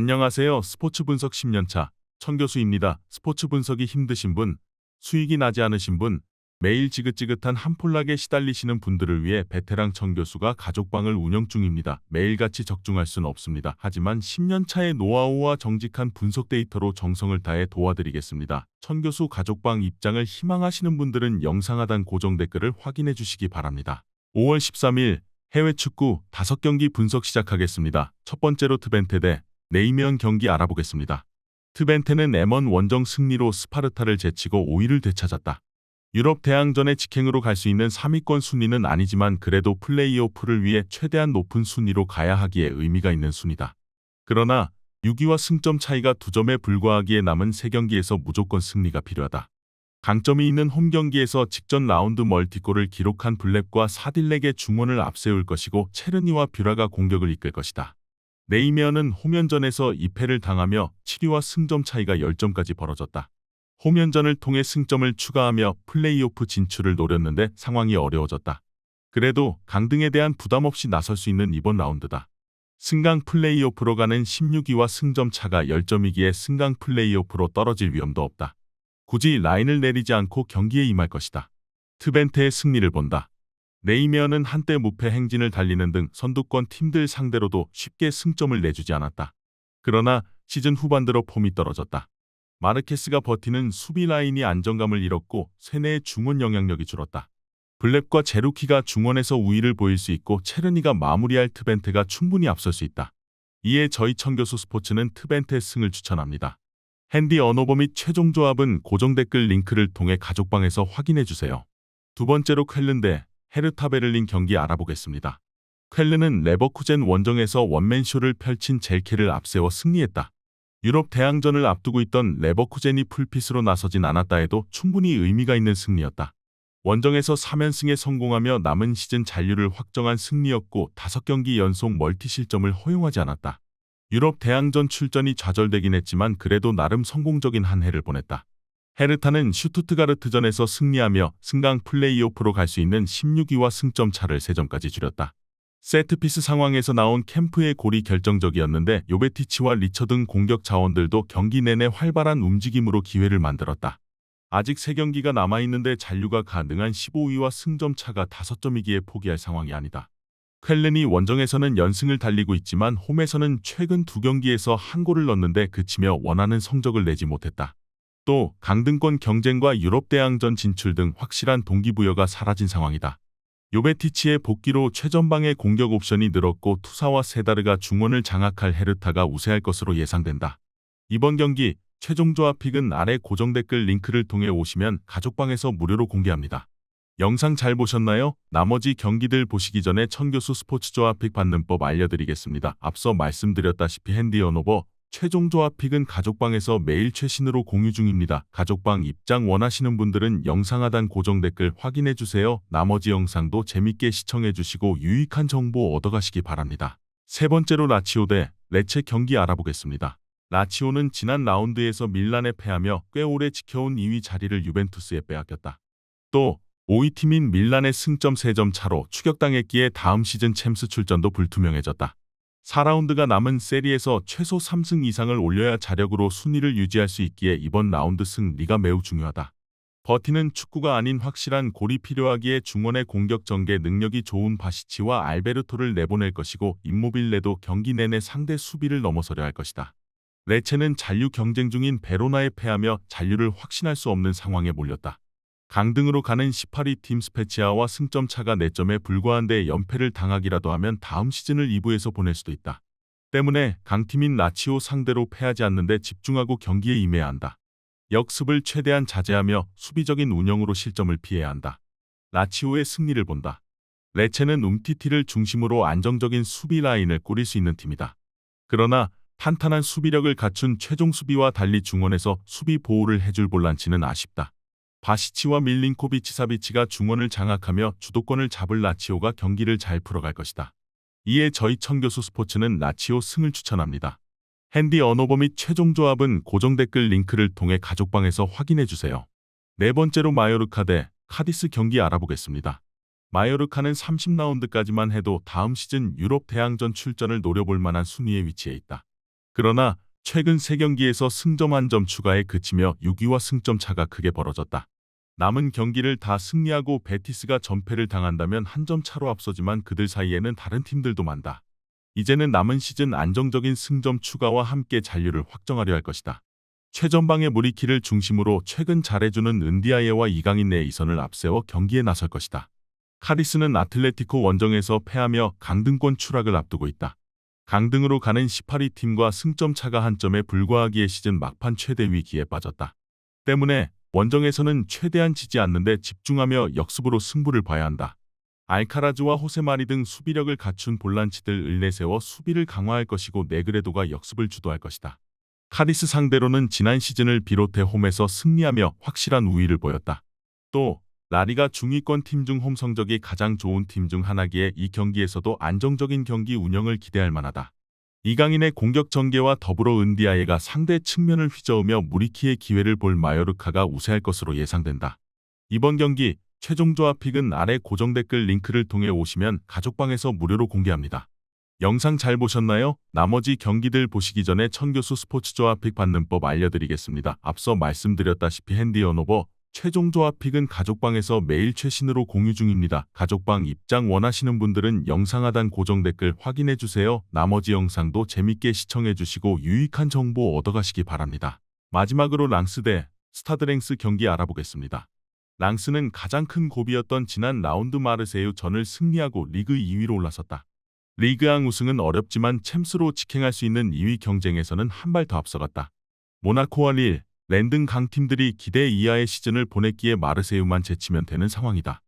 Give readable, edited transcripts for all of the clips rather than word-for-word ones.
안녕하세요. 스포츠 분석 10년차 천교수입니다. 스포츠 분석이 힘드신 분, 수익이 나지 않으신 분, 매일 지긋지긋한 한폴락에 시달리시는 분들을 위해 베테랑 천교수가 가족방을 운영 중입니다. 매일같이 적중할 수는 없습니다. 하지만 10년차의 노하우와 정직한 분석 데이터로 정성을 다해 도와드리겠습니다. 천교수 가족방 입장을 희망하시는 분들은 영상 하단 고정 댓글을 확인해 주시기 바랍니다. 5월 13일 해외 축구 5경기 분석 시작하겠습니다. 첫 번째로 트벤테 대 네이면 경기 알아보겠습니다. 트벤테는 M1 원정 승리로 스파르타를 제치고 5위를 되찾았다. 유럽 대항전의 직행으로 갈 수 있는 3위권 순위는 아니지만 그래도 플레이오프를 위해 최대한 높은 순위로 가야 하기에 의미가 있는 순위다. 그러나 6위와 승점 차이가 2점에 불과하기에 남은 3경기에서 무조건 승리가 필요하다. 강점이 있는 홈경기에서 직전 라운드 멀티골을 기록한 블랙과 사딜렉의 중원을 앞세울 것이고 체르니와 뷰라가 공격을 이끌 것이다. 네이면은 홈연전에서 2패를 당하며 7위와 승점 차이가 10점까지 벌어졌다. 홈연전을 통해 승점을 추가하며 플레이오프 진출을 노렸는데 상황이 어려워졌다. 그래도 강등에 대한 부담 없이 나설 수 있는 이번 라운드다. 승강 플레이오프로 가는 16위와 승점 차가 10점이기에 승강 플레이오프로 떨어질 위험도 없다. 굳이 라인을 내리지 않고 경기에 임할 것이다. 트벤테의 승리를 본다. 네이면은 한때 무패 행진을 달리는 등 선두권 팀들 상대로도 쉽게 승점을 내주지 않았다. 그러나 시즌 후반 들어 폼이 떨어졌다. 마르케스가 버티는 수비 라인이 안정감을 잃었고 세네의 중원 영향력이 줄었다. 블랙과 제루키가 중원에서 우위를 보일 수 있고 체르니가 마무리할 트벤테가 충분히 앞설 수 있다. 이에 저희 천교수 스포츠는 트벤테 승을 추천합니다. 핸디 언어버 및 최종 조합은 고정 댓글 링크를 통해 가족방에서 확인해주세요. 두 번째로 쾰른 대 헤르타 베를린 경기 알아보겠습니다. 쾰른은 레버쿠젠 원정에서 원맨쇼를 펼친 젤케를 앞세워 승리했다. 유럽 대항전을 앞두고 있던 레버쿠젠이 풀핏으로 나서진 않았다 해도 충분히 의미가 있는 승리였다. 원정에서 3연승에 성공하며 남은 시즌 잔류를 확정한 승리였고 5경기 연속 멀티 실점을 허용하지 않았다. 유럽 대항전 출전이 좌절되긴 했지만 그래도 나름 성공적인 한 해를 보냈다. 헤르타는 슈투트가르트전에서 승리하며 승강 플레이오프로 갈 수 있는 16위와 승점 차를 3점까지 줄였다. 세트피스 상황에서 나온 캠프의 골이 결정적이었는데 요베티치와 리처 등 공격 자원들도 경기 내내 활발한 움직임으로 기회를 만들었다. 아직 3경기가 남아있는데 잔류가 가능한 15위와 승점 차가 5점이기에 포기할 상황이 아니다. 쾰른이 원정에서는 연승을 달리고 있지만 홈에서는 최근 2경기에서 한 골을 넣는데 그치며 원하는 성적을 내지 못했다. 또 강등권 경쟁과 유럽 대항전 진출 등 확실한 동기부여가 사라진 상황이다. 요베티치의 복귀로 최전방의 공격 옵션이 늘었고 투사와 세다르가 중원을 장악할 헤르타가 우세할 것으로 예상된다. 이번 경기 최종 조합 픽은 아래 고정 댓글 링크를 통해 오시면 가족방에서 무료로 공개합니다. 영상 잘 보셨나요? 나머지 경기들 보시기 전에 천교수 스포츠 조합 픽 받는 법 알려드리겠습니다. 앞서 말씀드렸다시피 핸디 언어버 최종 조합 픽은 가족방에서 매일 최신으로 공유 중입니다. 가족방 입장 원하시는 분들은 영상 하단 고정 댓글 확인해주세요. 나머지 영상도 재밌게 시청해주시고 유익한 정보 얻어가시기 바랍니다. 세 번째로 라치오 대 레체 경기 알아보겠습니다. 라치오는 지난 라운드에서 밀란에 패하며 꽤 오래 지켜온 2위 자리를 유벤투스에 빼앗겼다. 또 5위 팀인 밀란의 승점 3점 차로 추격당했기에 다음 시즌 챔스 출전도 불투명해졌다. 4라운드가 남은 세리에서 최소 3승 이상을 올려야 자력으로 순위를 유지할 수 있기에 이번 라운드 승리가 매우 중요하다. 버티는 축구가 아닌 확실한 골이 필요하기에 중원의 공격 전개 능력이 좋은 바시치와 알베르토를 내보낼 것이고 임모빌레도 경기 내내 상대 수비를 넘어서려 할 것이다. 레체는 잔류 경쟁 중인 베로나에 패하며 잔류를 확신할 수 없는 상황에 몰렸다. 강등으로 가는 18위 팀 스페치아와 승점 차가 4점에 불과한데 연패를 당하기라도 하면 다음 시즌을 2부에서 보낼 수도 있다. 때문에 강팀인 라치오 상대로 패하지 않는데 집중하고 경기에 임해야 한다. 역습을 최대한 자제하며 수비적인 운영으로 실점을 피해야 한다. 라치오의 승리를 본다. 레체는 움티티를 중심으로 안정적인 수비 라인을 꾸릴 수 있는 팀이다. 그러나 탄탄한 수비력을 갖춘 최종 수비와 달리 중원에서 수비 보호를 해줄 볼란치는 아쉽다. 바시치와 밀린코비치 사비치가 중원을 장악하며 주도권을 잡을 라치오가 경기를 잘 풀어갈 것이다. 이에 저희 천교수 스포츠는 라치오 승을 추천합니다. 핸디 언어버 및 최종 조합은 고정 댓글 링크를 통해 가족방에서 확인해주세요. 네 번째로 마요르카 대 카디스 경기 알아보겠습니다. 마요르카는 30라운드까지만 해도 다음 시즌 유럽 대항전 출전을 노려볼 만한 순위에 위치해 있다. 그러나 최근 3경기에서 승점 1점 추가에 그치며 6위와 승점 차가 크게 벌어졌다. 남은 경기를 다 승리하고 베티스가 전패를 당한다면 1점 차로 앞서지만 그들 사이에는 다른 팀들도 많다. 이제는 남은 시즌 안정적인 승점 추가와 함께 잔류를 확정하려 할 것이다. 최전방의 무리키를 중심으로 최근 잘해주는 은디아예와 이강인 내 이선을 앞세워 경기에 나설 것이다. 카디스는 아틀레티코 원정에서 패하며 강등권 추락을 앞두고 있다. 강등으로 가는 18위 팀과 승점 차가 한 점에 불과하기에 시즌 막판 최대 위기에 빠졌다. 때문에 원정에서는 최대한 지지 않는데 집중하며 역습으로 승부를 봐야 한다. 알카라즈와 호세마리 등 수비력을 갖춘 볼란치들을 내세워 수비를 강화할 것이고 네그레도가 역습을 주도할 것이다. 카디스 상대로는 지난 시즌을 비롯해 홈에서 승리하며 확실한 우위를 보였다. 또 라리가 중위권 팀 중 홈 성적이 가장 좋은 팀 중 하나기에 이 경기에서도 안정적인 경기 운영을 기대할 만하다. 이강인의 공격 전개와 더불어 은디아예가 상대 측면을 휘저으며 무리키의 기회를 볼 마요르카가 우세할 것으로 예상된다. 이번 경기 최종 조합 픽은 아래 고정 댓글 링크를 통해 오시면 가족방에서 무료로 공개합니다. 영상 잘 보셨나요? 나머지 경기들 보시기 전에 천교수 스포츠 조합 픽 받는 법 알려드리겠습니다. 앞서 말씀드렸다시피 핸디 언오버 최종 조합 픽은 가족방에서 매일 최신으로 공유 중입니다. 가족방 입장 원하시는 분들은 영상 하단 고정 댓글 확인해주세요. 나머지 영상도 재밌게 시청해주시고 유익한 정보 얻어가시기 바랍니다. 마지막으로 랑스 대 스타드랭스 경기 알아보겠습니다. 랑스는 가장 큰 고비였던 지난 라운드 마르세유 전을 승리하고 리그 2위로 올라섰다. 리그앙 우승은 어렵지만 챔스로 직행할 수 있는 2위 경쟁에서는 한 발 더 앞서갔다. 모나코와 릴, 렌 등 강팀들이 기대 이하의 시즌을 보냈기에 마르세유만 제치면 되는 상황이다.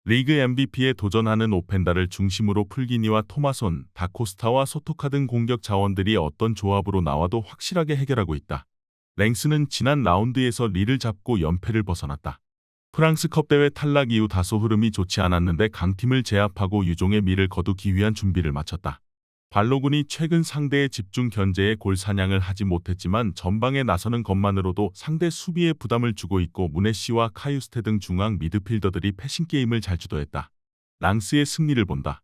리그 MVP에 도전하는 오펜다를 중심으로 풀기니와 토마손, 다코스타와 소토카 등 공격 자원들이 어떤 조합으로 나와도 확실하게 해결하고 있다. 랭스는 지난 라운드에서 릴을 잡고 연패를 벗어났다. 프랑스컵 대회 탈락 이후 다소 흐름이 좋지 않았는데 강팀을 제압하고 유종의 미를 거두기 위한 준비를 마쳤다. 발로군이 최근 상대의 집중 견제에 골 사냥을 하지 못했지만 전방에 나서는 것만으로도 상대 수비에 부담을 주고 있고 무네시와 카유스테 등 중앙 미드필더들이 패싱 게임을 잘 주도했다. 랑스의 승리를 본다.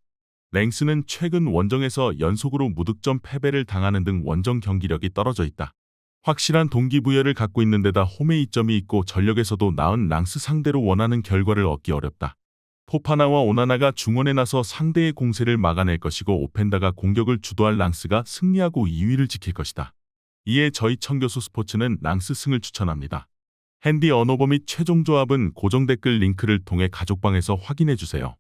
랭스는 최근 원정에서 연속으로 무득점 패배를 당하는 등 원정 경기력이 떨어져 있다. 확실한 동기부여를 갖고 있는 데다 홈에 이점이 있고 전력에서도 나은 랑스 상대로 원하는 결과를 얻기 어렵다. 포파나와 오나나가 중원에 나서 상대의 공세를 막아낼 것이고 오펜다가 공격을 주도할 랑스가 승리하고 2위를 지킬 것이다. 이에 저희 천교수 스포츠는 랑스 승을 추천합니다. 핸디 언오버 및 최종 조합은 고정 댓글 링크를 통해 가족방에서 확인해주세요.